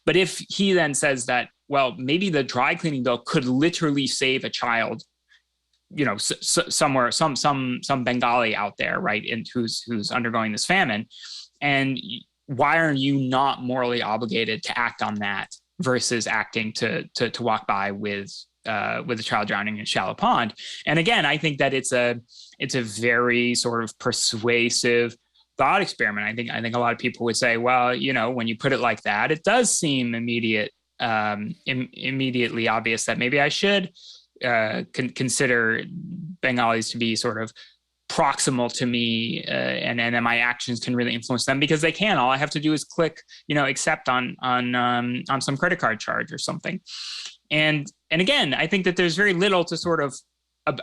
But if he then says that, well, maybe the dry cleaning bill could literally save a child, somewhere, some Bengali out there, right, and who's undergoing this famine, and why are you not morally obligated to act on that versus acting to walk by with a child drowning in a shallow pond? And again, I think that it's a very sort of persuasive thought experiment. I think a lot of people would say, well, when you put it like that, it does seem immediately obvious that maybe I should consider Bengalis to be sort of proximal to me, and then my actions can really influence them, because they can. All I have to do is click, accept on some credit card charge or something. And again, I think that there's very little to sort of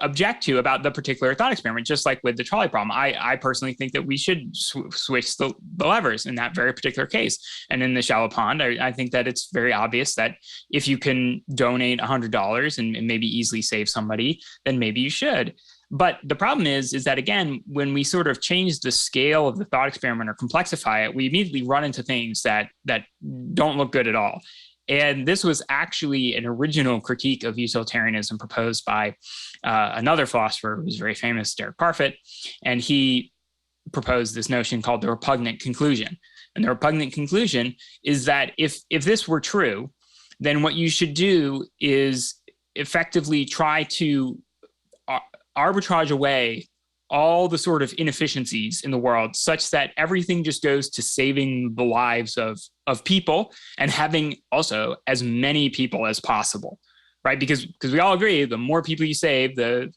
object to about the particular thought experiment. Just like with the trolley problem, I personally think that we should switch the levers in that very particular case. And in the shallow pond, I think that it's very obvious that if you can donate $100 and maybe easily save somebody, then maybe you should. But the problem is that, again, when we sort of change the scale of the thought experiment or complexify it, we immediately run into things that don't look good at all. And this was actually an original critique of utilitarianism proposed by another philosopher who's very famous, Derek Parfit. And he proposed this notion called the repugnant conclusion. And the repugnant conclusion is that if this were true, then what you should do is effectively try to arbitrage away all the sort of inefficiencies in the world, such that everything just goes to saving the lives of people and having also as many people as possible, right? Because we all agree, the more people you save, the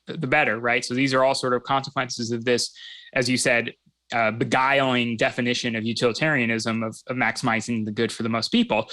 better, right? So these are all sort of consequences of this, as you said, beguiling definition of utilitarianism of maximizing the good for the most people.